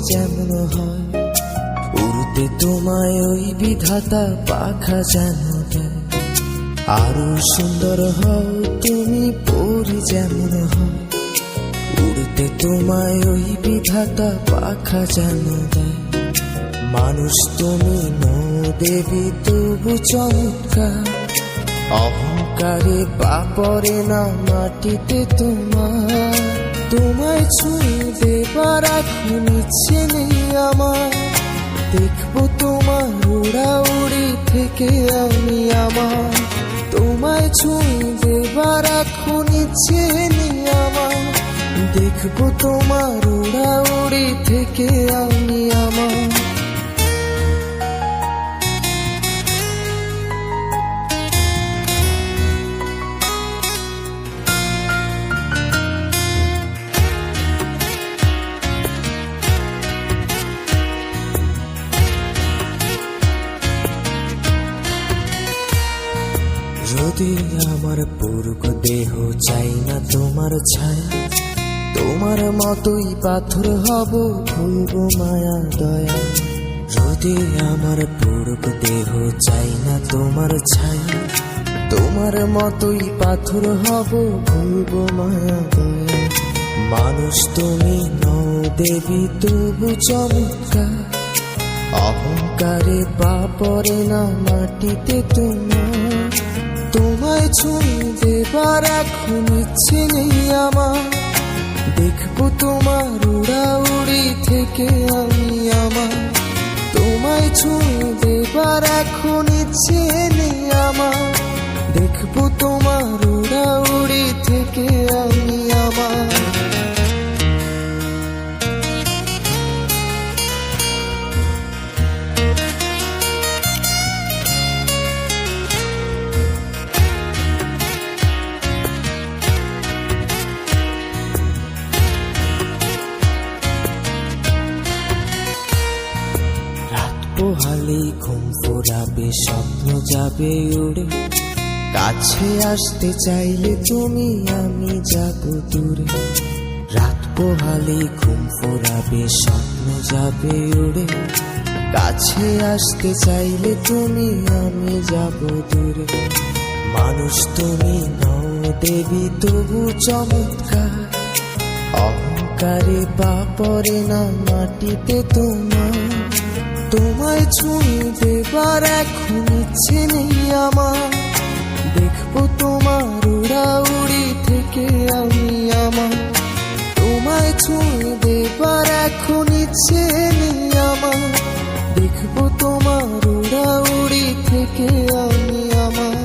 যেমন হয়, উড়তে তোমায় ওই বিধাতা পাখা যেন দেয়। আরো সুন্দর হও তুমি পরি যেমন হয়, উড়তে তোমায় ওই বিধাতা পাখা যেন দেয়। মানুষ তুমি নও দেবী তবু চমৎকার, অহংকারে পা পড়ে না মাটিতে তোমার। তোমায় ছুঁয়ে দেবার এখন ইচ্ছে নেই আমার, দেখবো তোমার উড়াউড়ি থেকে আমি আমার। তোমায় ছুঁয়ে দেবার এখন ইচ্ছে নেই আমার, দেখবো তোমার উড়াউড়ি থেকে আমি আমার। যদি আমার পুরুষ দেহ চাই না তোমার ছায়া, তোমার মতোই পাথর হব ভুলবো মায়া দয়া। যদি আমার পুরুষ দেহ চাই না তোমার ছায়া, তোমার মতোই পাথর হব ভুলবো মায়া দয়া। মানুষ তুমি নও দেবী তবু চমৎকার, অহংকারে পা পড়ে না মাটিতে তোমার। তোমায় ছুঁয়ে দেবার এখন ইচ্ছে নেই আমার, দেখবো তোমার উড়াউড়ি থেকে আমি আমার। তোমায় ছুঁয়ে দেবার এখন ইচ্ছে নেই আমার, দেখবো তোমার উড়াউড়ি থেকে আমি আমার। পোহালেই ঘুম ফোরাবে, স্বপ্ন যাবে উড়ে। কাছে আসতে চাইলে তুমি আমি যাব দূরে। রাত পোহালেই ঘুম ফোরাবে, স্বপ্ন যাবে উড়ে। কাছে আসতে চাইলে তুমি আমি যাব দূরে। মানুষ তুমি নও দেবী তবু চমৎকার, অহংকারে পা পড়ে না মাটিতে তোমার। তোমায় ছুঁয়ে দেবার এখন ইচ্ছে নেই আমার, দেখবো তোমার উড়াউড়ি থেকে আমি আমার। তোমায় ছুঁয়ে দেবার এখন ইচ্ছে নেই আমার, দেখবো তোমার উড়াউড়ি থেকে আমি আমার।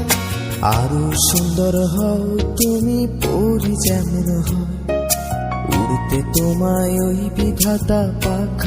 আরো সুন্দর হও তুমি পরি যেমন হয়, উড়তে তোমায় ওই বিধাতা পাখা